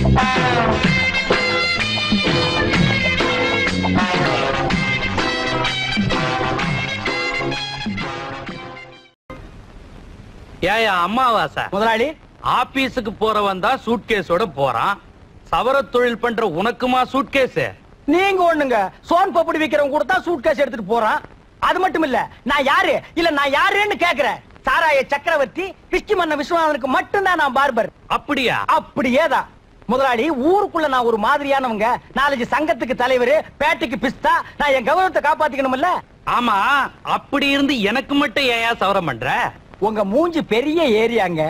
ஏயா அம்மாவாசை முதலாளி, ஆபீஸுக்கு போறவன் தான் சூட்கேஸோட போறான். சவர தொழில் பண்ற உனக்குமா சூட்கேஸ்? நீங்க ஒண்ணுங்க சோன் பப்படி விக்கிறவங்க கூட தான் சூட்கேஸ் எடுத்துட்டு போறான். அது மட்டும் இல்ல, நான் யாரு இல்ல நான் யாருன்னு கேக்குறேன். சாராய சக்கரவர்த்தி கிருஷ்டி மன்ன விஸ்வநாதனுக்கு மட்டும்தான் நான் பார்பர். அப்படியா? அப்படியேதான் முதலாளி. ஊருக்குள்ள நான் ஒரு மாதிரியானவங்க. நாலஞ்சு சங்கத்துக்கு தலைவர், பேட்டைக்கு பிஸ்தா. நான் என் கௌரவத்தை காப்பாத்திக்கணும்ல. ஆமா, அப்படி இருந்து எனக்கு மட்டும் ஏயா சவரம் பண்ற? உங்க மூஞ்சி பெரிய ஏரியாங்க.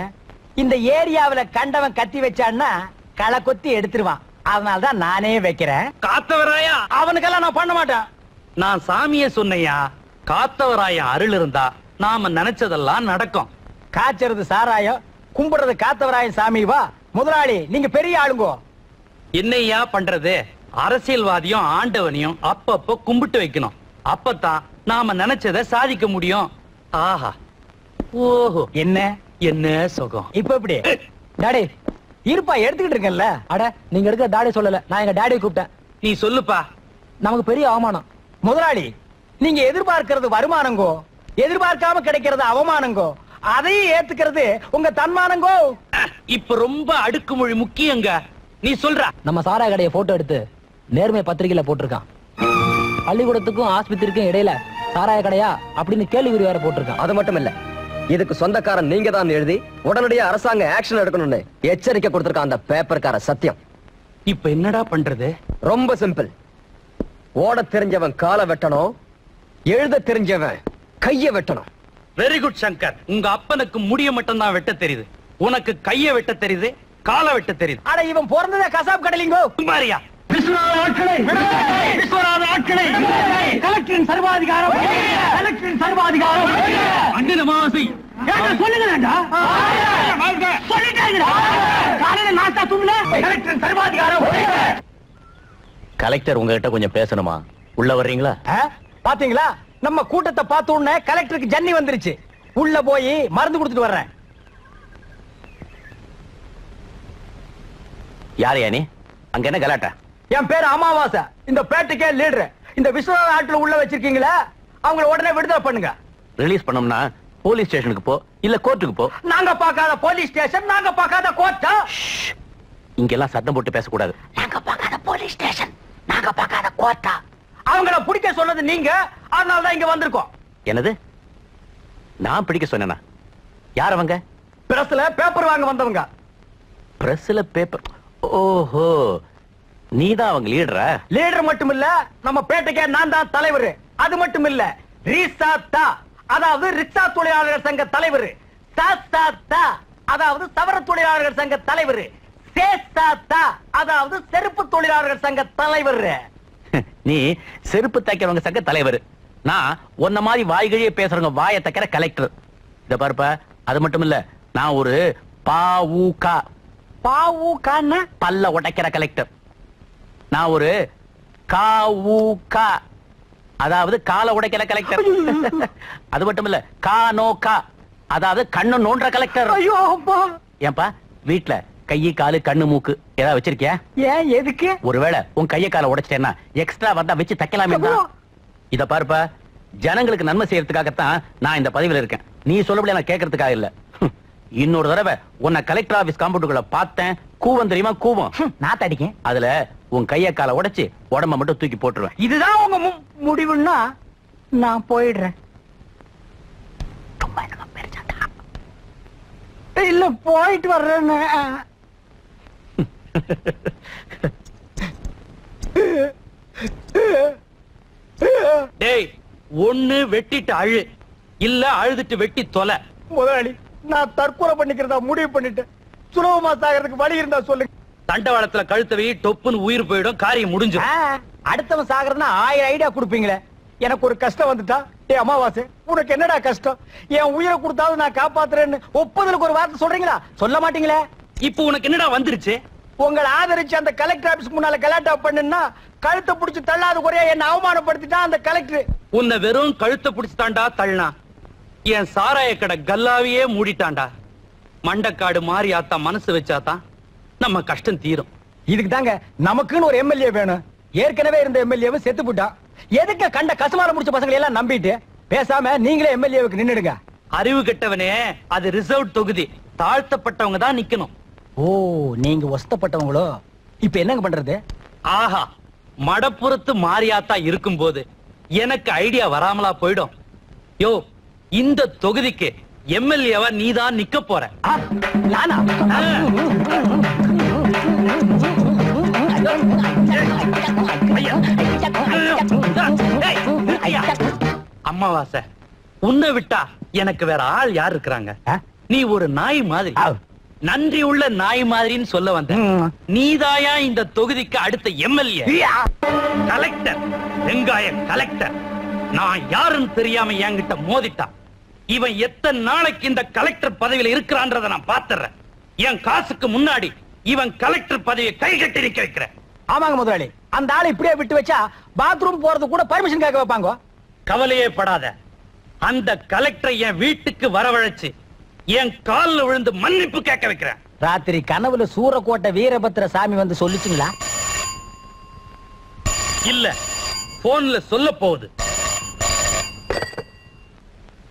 இந்த ஏரியாவில கண்டவன் கத்தி வச்சான்னா களை கொத்தி எடுத்துருவான். அதனாலதான் நானே வைக்கிறேன். காத்தவராயா? அவனுக்கெல்லாம் நான் பண்ண மாட்டேன். நான் சாமியே சொன்னையா, காத்தவராயா அருள் இருந்தா நாம நினைச்சதெல்லாம் நடக்கும். காய்ச்சறது சாராயம், கும்பிடுறது காத்தவராயன் சாமி. வா முதலாளி, நீங்க பெரிய ஆளுங்கோ. என்னையா பண்றது? அரசியல்வாதியும் ஆண்டவனையும் அப்பப்ப கும்பிட்டு வைக்கணும். அப்பதான் நாம நினைச்சதை சாதிக்க முடியும். ஆஹா, ஓஹோ, என்ன என்ன சுகம். இப்ப எப்படி டாடி இருப்பா எடுத்துக்கிட்டு இருக்கேன்ல. அட, நீங்க எடுக்க டாடி சொல்லல, நான் எங்க டாடியை கூப்பிட்டேன். நீ சொல்லுப்பா. நமக்கு பெரிய அவமானம். முதலாளி, நீங்க எதிர்பார்க்கிறது வருமானங்கோ, எதிர்பார்க்காம கிடைக்கிறது அவமானங்கோ. அதையும் ஏத்துக்கிறது உங்க தன்மானங்கோ. இப்ப ரொம்ப அடுக்குமொழி முக்கியங்க. நீ சொல்ற. நம்ம சாராய கடையை போட்டோ எடுத்து நேர்மை பத்திரிகையில போட்டிருக்கான். பள்ளிக்கூடத்துக்கும் ஆஸ்பத்திரிக்கும் இடையில சாராய கடையா அப்படின்னு கேள்விக்குறி வேற போட்டிருக்கான். அது மட்டும் இல்ல, இதுக்கு சொந்தக்காரன் நீங்க தான் எழுதி உடனடியா அரசாங்க ஆக்ஷன் எடுக்கணும்னு எச்சரிக்கை கொடுத்திருக்கான் அந்த பேப்பர்கார சத்தியம். இப்ப என்னடா பண்றது? ரொம்ப சிம்பிள். ஓட தெரிஞ்சவன் காலை வெட்டணும், எழுத தெரிஞ்சவன் கைய வெட்டணும். Very good Shankar. உங்க அப்பனுக்கு முடிய மட்டும் தான் வெட்ட தெரியுது, உனக்கு கைய வெட்ட தெரியுது, காலை வெட்ட தெரியுது. அட, இவன் பிறந்ததே கசாப் கடலிங்கோ. குமாரியா, விஸ்வநாத ஆட்களை, விஸ்வநாத ஆட்களை, கலெக்டரின் சர்வாதிகாரம், கலெக்டரின் சர்வாதிகாரம். அண்ணன் அமாவாசை சொல்லுங்கடா, சொல்லிட்டேங்கடா. காலையில நாஸ்தா தூங்கல, கலெக்டரின் சர்வாதிகாரம். கலெக்டர் உங்ககிட்ட கொஞ்சம் பேசணுமா? உள்ள வர்றீங்களா? பாத்தீங்களா, நம்ம கூட்டத்தை பார்த்த உடனே கலெக்டருக்கு ஜன்னி வந்துருச்சு. உள்ள போய் மருந்து கொடுத்துட்டு வர்றேன். யாரையா நீ? அங்க என்ன கலாட்டா? என் பேரு அமாவாசை, இந்த பேட்டைக்கே லீடர். இந்த விஸ்வநாத ஆட்களை உள்ள வச்சிருக்கீங்களா, அவங்கள உடனே விடுதலை பண்ணுங்க. ரிலீஸ் பண்ணோம்னா போலீஸ் ஸ்டேஷனுக்கு போ, இல்ல கோர்ட்டுக்கு போ. நாங்க பார்க்காத போலீஸ் ஸ்டேஷன், நாங்க பார்க்காத கோர்ட்டா? இங்கெல்லாம் சத்தம் போட்டு பேசக்கூடாது. நாங்க பார்க்காத போலீஸ் ஸ்டேஷன், நாங்க பார்க்காத கோர்ட்டா? அவங்கள பிடிக்க சொன்னது நீங்க, அதனால தான் இங்க வந்திருக்கோம். என்னது? நான் பிடிக்க சொன்னேனா? யார் அவங்க? பிரஸ்ல பேப்பர் வாங்க வந்தவங்க. பிரஸ்ல பேப்பர்? ஓஹோ, நீதான் அவங்க லீடரா? லீடர் மட்டும் இல்ல, நம்ம பேட்டைக்கே நான் தான் தலைவர். அது மட்டும் இல்ல, ரீசாத்தா அதாவது ரிக்ஷா தொழிலாளர்கள் சங்க தலைவர், சாஸ்தாத்தா அதாவது சவர தொழிலாளர்கள் சங்க தலைவர், சேஸ்தாத்தா அதாவது செருப்பு தொழிலாளர்கள் சங்க தலைவர். நீ செருப்பு தைக்கிறவங்க சங்க தலைவர், நான் உன்ன மாதிரி வாய்கழியே பேசுறவங்க வாயை தைக்கிற கலெக்டர். இத பாருப்பா, அது மட்டும் இல்ல, நான் ஒரு பாவுகா. பாவுகான்னா பல்ல உடைக்கிற கலெக்டர். நான் ஒரு காவுகா அதாவது கால உடைக்கிற கலெக்டர். அது மட்டும் இல்ல, கானோகா அதாவது கண்ணு நோன்ற கலெக்டர். ஐயோ அப்பா. ஏன்பா வீட்ல கையை காலு கண்ணு மூக்கு ஏதாவது வச்சிருக்கியா? ஏன் எதுக்கு? ஒருவேளை உன் கையை காலை உடைச்சிட்டேன்னா எக்ஸ்ட்ரா வந்தா வச்சு தைக்கலாமே தான். இத பாருப்பா, ஜனங்களுக்கு நன்மை செய்யறதுக்காகத்தான் நான் இந்த பதவியில இருக்கேன். நீ சொல்லபடி நான் கேட்கறதுக்காக இல்ல. இன்னொரு தடவை உன்னை கலெக்டர் ஆபீஸ் காம்பவுண்டுக்குள்ள பார்த்தேன், கூவம் தெரியுமா? கூவம் நான் தடிக்கேன். அதுல உன் கைய காலை உடைச்சு உடம்ப மட்டும் தூக்கி போட்டுருவேன். இதுதான் உங்க முடிவுன்னா நான் போயிடுறேன். இல்ல போயிட்டு வர்றேன்னு. டேய், ஒண்ணு வெட்டிட்டு அழு, இல்ல அழுதுட்டு வெட்டி தொலை. முதலாளி, நான் தற்கொலை பண்ணிக்கிறதா முடிவு பண்ணிட்டேன். சுலபமா சாகிறதுக்கு வழி இருந்தா சொல்லுங்க. தண்டவாளத்துல கழுத்தவை டொப்புன்னு உயிர் போயிடும், காரியம் முடிஞ்சு. அடுத்தவன் சாகிறதுனா 1000 ஐடியா கொடுப்பீங்களே. எனக்கு ஒரு கஷ்டம் வந்துட்டா, ஏ அமாவாசை உனக்கு என்னடா கஷ்டம்? என் உயிரை கொடுத்தாவது நான் காப்பாத்துறேன்னு ஒப்புதலுக்கு ஒரு வார்த்தை சொல்றீங்களா? சொல்ல மாட்டீங்களே. இப்போ உனக்கு என்னடா வந்துருச்சு? உங்களை ஆதரிச்சு அந்த கலெக்டர் ஆபீஸ் முன்னால கலாட்டா பண்ணுன்னா கழுத்தை பிடிச்சு தள்ளாத குறையா என்ன அவமானப்படுத்திட்டான் அந்த கலெக்டர். உன்னை வெறும் கழுத்தை பிடிச்சு தாண்டா தள்ளனா, என் சாராய கடை கல்லாவையே மூடிட்டான்டா. மண்டக்காடு மாறி ஆத்தா மனசு வச்சாதான் நம்ம கஷ்டம் தீரும். இதுக்கு தாங்க நமக்குன்னு ஒரு எம்எல்ஏ வேணும். ஏற்கனவே இருந்த எம்எல்ஏவை செத்து போட்டான். எதுக்கு கண்ட கசமால முடிச்ச பசங்களை எல்லாம் நம்பிட்டு பேசாம நீங்களே எம்எல்ஏவுக்கு நின்னுடுங்க. அறிவு கெட்டவனே, அது ரிசர்வ் தொகுதி, தாழ்த்தப்பட்டவங்க தான் நிக்கணும். ஓ, நீங்க ஒஸ்தப்பட்டவங்களோ? இப்ப என்னங்க பண்றது? ஆஹா, மடப்புறத்து மாரியாத்தா இருக்கும் போது எனக்கு ஐடியா வராமலா போயிடும். யோ, இந்த தொகுதிக்கு எம்எல்ஏவா நீதான் நிக்க போற. நானா? அம்மாவாசை, உன்னை விட்டா எனக்கு வேற ஆள் யார் இருக்கிறாங்க? நீ ஒரு நாய் மாதிரி, நன்றி உள்ள நாய் மாதிரின்னு சொல்ல வந்த. நீதாயா இந்த தொகுதிக்கு அடுத்த எம்எல்ஏ? கலெக்டர், வெங்காய கலெக்டர். நான் யாருன்னு தெரியாம என்கிட்ட மோதிட்டான். இவன் எத்தனை நாளைக்கு இந்த கலெக்டர் பதவியில இருக்கிறான்றத நான் பாத்துறேன். என் காசுக்கு முன்னாடி இவன் கலெக்டர் பதவியை கை கட்டி நிக்க வைக்கிறேன். ஆமாங்க முதலாளி, அந்த ஆளை இப்படியே விட்டு வச்சா பாத்ரூம் போறது கூட பர்மிஷன் கேட்க வைப்பாங்க. கவலையே படாத, அந்த கலெக்டரை என் வீட்டுக்கு வரவழைச்சு என் கால்ல விழுந்து மன்னிப்பு கேட்க வைக்கிறேன். ராத்திரி கனவுல சூரக்கோட்டை வீரபத்திர சாமி வந்து சொல்லிச்சுங்களா? இல்ல, போன்ல சொல்ல போகுது.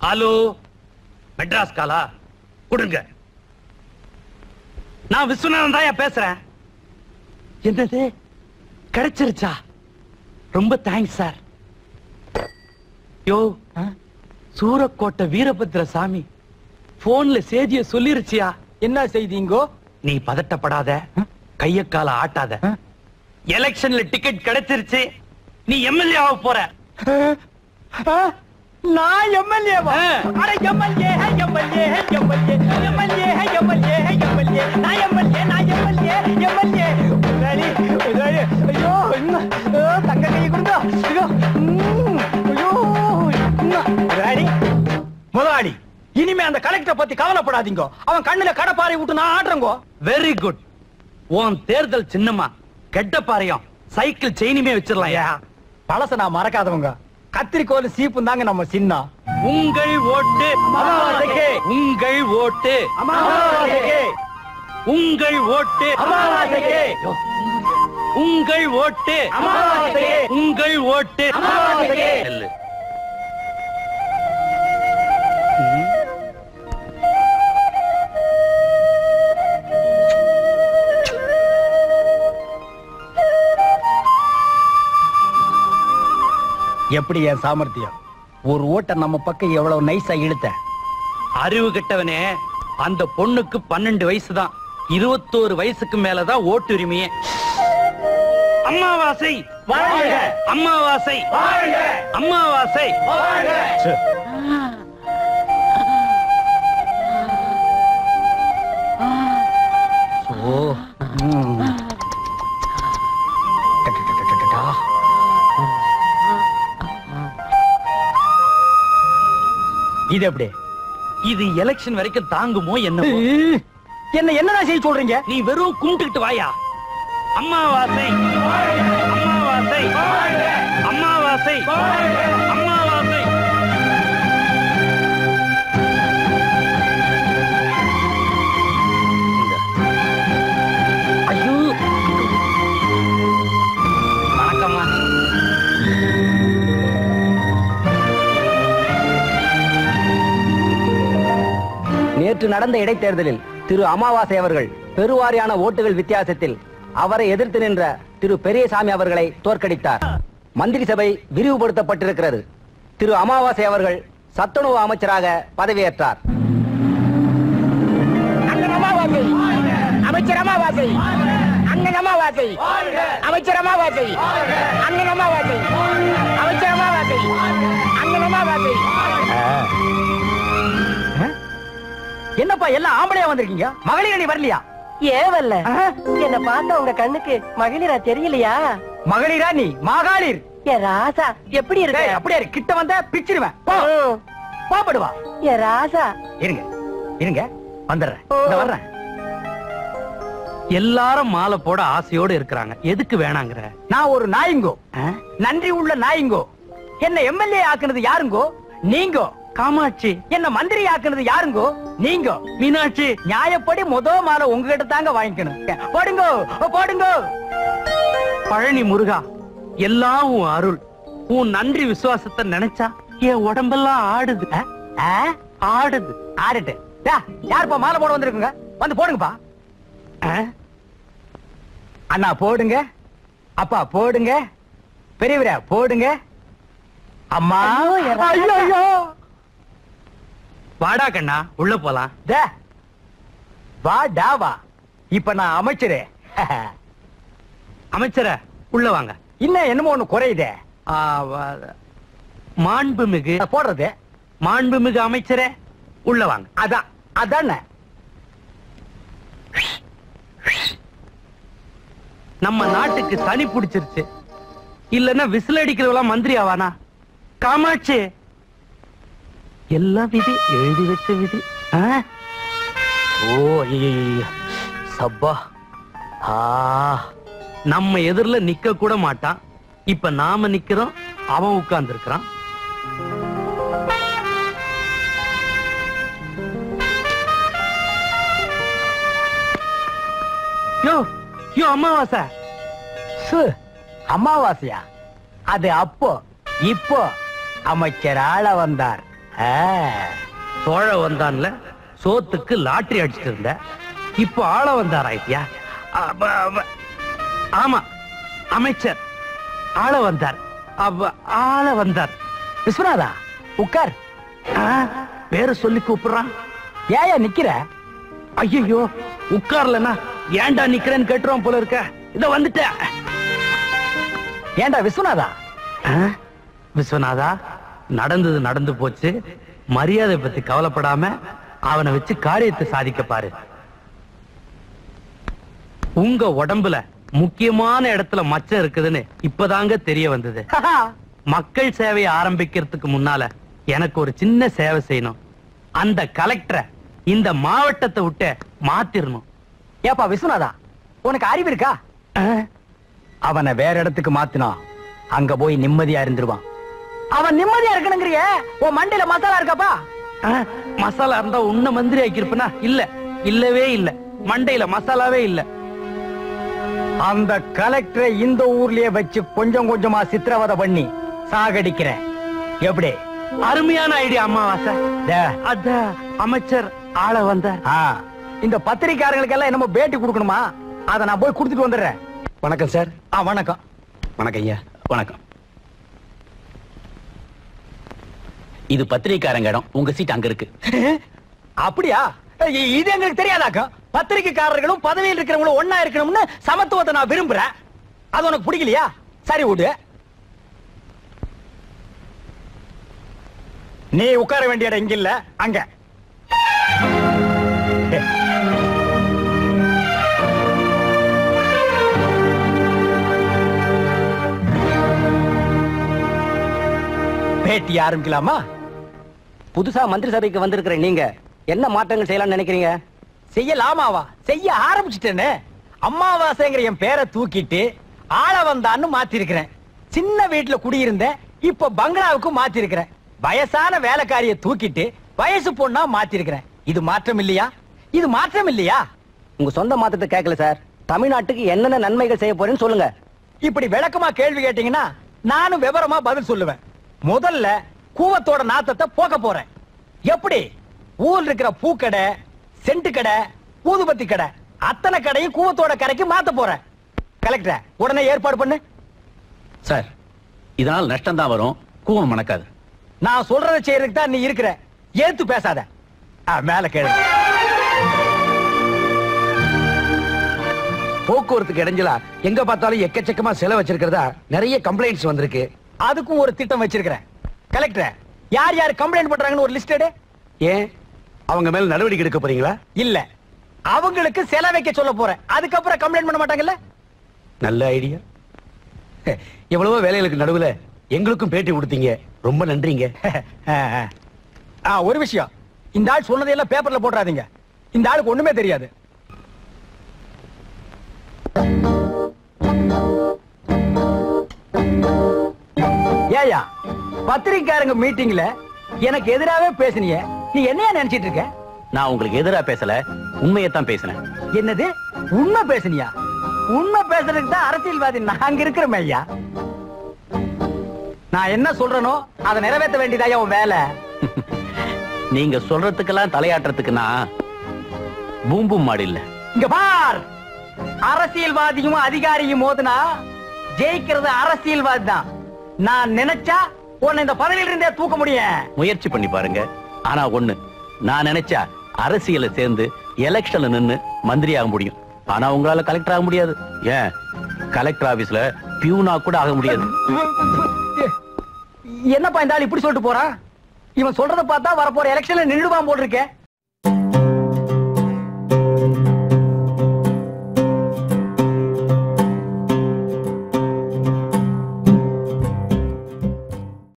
ஹலோ, மெட்ராஸ் காலா கொடுங்க. நான் விஸ்வநாதன் தாயா பேசுறேன். என்னது, கிடைச்சிருச்சா? ரொம்ப தேங்க்ஸ் சார். யோ, சூரக்கோட்டை வீரபத்திர சாமி போன்ல செய்திய சொல்லிருச்சியா? என்ன செய்திங்கோ? நீ பதட்டப்படாத, கைய கால ஆட்டாத. எலெக்ஷன்ல டிக்கெட் கிடைச்சிருச்சு, நீ எம்எல்ஏ ஆக போற. நான் எம்எல்ஏவா? அட எம்எல்ஏ ஹே, எம்எல்ஏ ஹே, எம்எல்ஏ, எம்எல்ஏ ஹே, எம்எல்ஏ ஹே, எம்எல்ஏ. நான் எம்எல்ஏ, நான் எம்எல்ஏ, எம்எல்ஏ. முதலாளி, முதலாளி, ஐயோ, தங்க கை கொடுங்க. ஐயோ, ஐயோ, முதலாளி, முதலாளி, இனிமே அந்த கலெக்டரை பத்தி கவலைப்படாதீங்க. அவன் கண்ணுல கடப்பாறை விட்டு நான் ஆடுறேங்கோ. Very good. உன் தேர்தல் சின்னமா கெட்ட பாறையும் சைக்கிள் செயினுமே வச்சிடலாம். பழச நான் மறக்காதவங்க. கத்திரிக்கோல் சீப்பும் தாங்க நம்ம சின்னம். உங்கள் ஓட்டு அமாவாசைக்கு, உங்கள் ஓட்டு அமாவாசைக்கு, உங்கள் ஓட்டு அமாவாசைக்கு, உங்கள் ஓட்டு அமாவாசைக்கு, உங்கள் ஓட்டு அமாவாசைக்கு. நெல்லு. எப்படி என் சாமர்த்தியம்? ஒரு ஓட்ட நம்ம பக்கம் எவ்வளவு நைஸா இழுத்த. அறிவு கெட்டவனே, அந்த பொண்ணுக்கு 12 வயசு தான். 21 வயசுக்கு மேலதான் ஓட்டுரிமையே. அம்மாவாசை வாழ்க! அம்மாவாசை வாழ்க! அம்மாவாசை வாழ்க! இது எப்படி? இது எலெக்ஷன் வரைக்கும் தாங்குமோ என்ன? என்னதான் செய்ய சொல்றீங்க? நீ வெறும் கும்பிட்டுக்கிட்டு வாயா. அம்மாவாசை அம்மாவாசை அம்மாவாசை அம்மாவாசை. ஐயோ, வணக்கம்மா. நேற்று நடந்த இடைத்தேர்தலில் திரு அமாவாசை அவர்கள் பெருவாரியான ஓட்டுகள் வித்தியாசத்தில் அவரை எதிர்த்து நின்ற திரு பெரியசாமி அவர்களை தோற்கடித்தார். மந்திரி சபை விரிவுபடுத்தப்பட்டிருக்கிறது. திரு அமாவாசை அவர்கள் சத்துணவு அமைச்சராக பதவியேற்றார். அமைச்சர் அமாவாசை, அண்ணன் அமாவாசை, அமைச்சர் அமாவாசை, அண்ணன் அமாவாசை, அமைச்சர் அமாவாசை, அண்ணன் அமாவாசை. என்னப்பா எல்லாம் ஆம்பளையா வந்திருக்கீங்க? மகளிர் அணி வரலையா? ஏன் வரல? என்ன பார்த்த உங்க கண்ணுக்கு மகளிரா தெரியலையா? மகளிரா நீ? மகளிர். ஏ ராசா, எப்படி இருக்க? அப்படியே இரு, கிட்ட வந்த பிச்சிருவேன். பாப்படுவா. ஏ ராசா, இருங்க இருங்க, வந்துடுறேன். இந்த வர்றேன். எல்லாரும் மாலை போட ஆசையோடு இருக்கிறாங்க, எதுக்கு வேணாங்கிற? நான் ஒரு நாயுங்கோ, நன்றி உள்ள நாயுங்கோ. என்ன எம்எல்ஏ ஆக்குனது யாருங்கோ? நீங்கோ. காமாட்சி. என்ன மந்திரி ஆக்குனது யாருங்கோ? நீங்க. மீனாட்சி. நியாயப்படி மாலை உங்ககிட்ட தாங்க வாங்கிக்கணும். போடுங்கோ போடுங்கோ. பழனி முருகா, எல்லாம் உன் அருள். உன் நன்றி விசுவாசத்தை நினைச்சா என் உடம்பெல்லாம் ஆடுது. ஆடுது. ஆடுட்டு. யாருப்பா மாலை போட வந்திருக்குங்க? வந்து போடுங்கப்பா. அண்ணா போடுங்க. அப்பா போடுங்க. பெரியவர போடுங்க. அம்மா. ஐயோ. வாடா கண்ணா, உள்ள போலாம். வா டாவா. இப்ப நான் அமைச்சரே. அமைச்சர உள்ள வாங்க. இன்னும் என்னமோ ஒண்ணு குறையுதே. மாண்புமிகு போடுறது. மாண்புமிகு அமைச்சரே உள்ள வாங்க. அதான் அதான நம்ம நாட்டுக்கு சனி பிடிச்சிருச்சு. இல்லன்னா விசில் அடிக்கிறவெல்லாம் மந்திரி ஆவானா? காமாட்சி, எல்லாம் விதி, எழுதி வச்ச விதி. ஓ சப்பா. நம்ம எதிரில நிக்க கூட மாட்டான். இப்ப நாம நிக்கிறோம், அவன் உட்கார்ந்து இருக்கிறான். யோ யோ அமாவாசை. அமாவாசையா? அது அப்போ. இப்போ அமைச்சர் ஆள வந்தார். சோழ வந்தான்ல, சோத்துக்கு லாட்டரி அடிச்சிட்டு இருந்த. இப்போ ஆள வந்தார் ஆயிட்டியா? ஆமா, அமைச்சர் ஆள வந்தார். ஆள வந்தார். விஸ்வநாதா உட்கார். பேரை சொல்லி கூப்பிடுறான். ஏயா நிக்கிற? ஐயோ, உட்கார்லனா ஏன்டா நிக்கிறேன்னு கேட்டுருவான் போல இருக்க. இத வந்துட்ட. ஏன்டா விஸ்வநாதா? விஸ்வநாதா, நடந்தது நடந்து போச்சு. மரியாதை பத்தி கவலைப்படாம அவனை வச்சு காரியத்தை சாதிக்க பாரு. உங்க உடம்புல முக்கியமான இடத்துல மச்சம் இருக்குதுன்னு இப்பதாங்க தெரிய வந்தது. மக்கள் சேவையை ஆரம்பிக்கிறதுக்கு முன்னால எனக்கு ஒரு சின்ன சேவை செய்யணும். அந்த கலெக்டரை இந்த மாவட்டத்தை விட்டு மாத்திரணும். ஏப்பா விஸ்வநாதா, உனக்கு அறிவு இருக்கா? அவனை வேற இடத்துக்கு மாத்தினா அங்க போய் நிம்மதியா இருந்துருவான். அவன் நிம்மதியா இருக்கணுங்கிறிய? உன் மண்டையில மசாலா இருக்காப்பா? மசாலா இருந்தா உன்ன மந்திரி ஆக்கிருப்பனா? இல்ல, இல்லவே இல்ல. மண்டையில மசாலாவே இல்ல. அந்த கலெக்டரை இந்த ஊர்லயே வச்சு கொஞ்சம் கொஞ்சமா சித்திரவதை பண்ணி சாகடிக்கிறேன். எப்படி? அருமையான ஐடியா அம்மாவாசை. அத அமைச்சர் ஆள வந்த. இந்த பத்திரிக்காரங்களுக்கு எல்லாம் என்னமோ பேட்டி கொடுக்கணுமா? அத நான் போய் கொடுத்துட்டு வந்துடுறேன். வணக்கம் சார். வணக்கம். வணக்கம் ஐயா. வணக்கம். இது பத்திரிக்காரங்க இடம். உங்க சீட் அங்க இருக்கு. அப்படியா? இது எங்களுக்கு தெரியாதாக்கா? பத்திரிகைக்காரர்களும் பதவியில் இருக்கிறவங்களும் ஒன்னா இருக்கணும்னு சமத்துவத்தை நான் விரும்புறேன். அது உனக்கு பிடிக்கலையா? சரி விடு. நீ உட்கார வேண்டிய இடம் இங்க இல்ல, அங்க. பேட்டி ஆரம்பிக்கலாமா? புதுசா மந்திரி சபைக்கு வந்திருக்கிற நீங்க என்ன மாற்றங்கள் செய்யலாம்னு நினைக்கிறீங்க? செய்யலாமாவா? செய்ய ஆரம்பிச்சிட்டேன்னு. அம்மாவாசைங்கிற என் பேரை தூக்கிட்டு ஆள வந்தான்னு மாத்தி இருக்கிறேன். சின்ன வீட்டுல குடியிருந்தேன், இப்ப பங்களாவுக்கு மாத்தி இருக்கிறேன். வயசான வேலைக்காரிய தூக்கிட்டு வயசு பொண்ணா மாத்தி இருக்கிறேன். இது மாற்றம் இல்லையா? இது மாற்றம் இல்லையா? உங்க சொந்த மாற்றத்தை கேட்கல சார். தமிழ்நாட்டுக்கு என்னென்ன நன்மைகள் செய்ய போறேன்னு சொல்லுங்க. இப்படி விளக்கமா கேள்வி கேட்டீங்கன்னா நானும் விவரமா பதில் சொல்லுவேன். முதல்ல கூவத்தோட நாத்தத்தை போக்க போறேன். எப்படி? ஊர்ல இருக்கிற பூக்கடை, சென்ட் கடை, ஊதுபத்தி கடை, அத்தனை கடையும் கூவத்தோட கரைக்கு மாத்த போறேன். கலெக்டர் உடனே ஏற்பாடு பண்ணு. சார், இதனால் நஷ்டம் தான் வரும், கூவம் மணக்காது. நான் சொல்றதை செய்யறதுக்கு தான் நீ இருக்கிற. ஏத்து பேசாத. மேல கேளு. போக்குவரத்துக்கு இடைஞ்சலா எங்க பார்த்தாலும் எக்கச்சக்கமா செலவு வச்சிருக்கிறதா நிறைய கம்ப்ளைண்ட்ஸ் வந்திருக்கு. அதுக்கும் ஒரு திட்டம் வச்சிருக்கிறேன். கலெக்டர், யார் யார் கம்ப்ளைண்ட் பண்றாங்கன்னு ஒரு லிஸ்ட் எடு. ஏன் அவங்க மேல நடவடிக்கை எடுக்க போறீங்களா? இல்ல, அவங்களுக்கு செலவு வைக்க சொல்ல போறேன். அதுக்கப்புறம் கம்ப்ளைண்ட் பண்ண மாட்டாங்கல்ல? நல்ல ஐடியா. எவ்வளவோ வேலைகளுக்கு நடுவுல எங்களுக்கும் பேட்டி கொடுத்தீங்க, ரொம்ப நன்றிங்க. ஒரு விஷயம், இந்த ஆள் சொன்னதையெல்லாம் பேப்பர்ல போடாதீங்க. இந்த ஆளுக்கு ஒண்ணுமே தெரியாது. ஏயா, பத்திரிக்காரங்க மீட்டிங்ல எனக்கு எதிராவே பேசுனிய, நீ என்னையா நினைச்சிட்டு இருக்க? நான் உங்களுக்கு எதிரா பேசல, உண்மையைத்தான் பேசினேன். என்னது உண்மை பேசுனியா? உண்மை பேசுறதுக்கு தான் அரசியல்வாதி நாங்க இருக்கிறோம் ஐயா. நான் என்ன சொல்றேனோ அதை நிறைவேற்ற வேண்டியதா உன் வேலை. நீங்க சொல்றதுக்கெல்லாம் தலையாட்டுறதுக்கு நான் பூம்பும் மாடு இல்ல. இங்க பார், அரசியல்வாதியும் அதிகாரியும் மோதுனா ஜெயிக்கிறது அரசியல்வாதி தான். நான் நினைச்சா உன்னை இந்த பதவியில இருந்தே தூக்க முடியும். முயற்சி பண்ணி பாருங்க. ஆனா ஒண்ணு, நான் நினைச்சா அரசியல சேர்ந்து எலெக்ஷன்ல நின்னு மந்திரி ஆக முடியும். ஆனா உங்களால கலெக்டர் ஆக முடியாது. ஏன், கலெக்டர் ஆபீஸ்ல பியூனா கூட ஆக முடியாது. என்னப்பா இந்த ஆள் இப்படி சொல்லிட்டு போறான்? இவன் சொல்றத பார்த்தா வரப்போற எலெக்ஷன்ல நின்றுவான் போல் இருக்கே.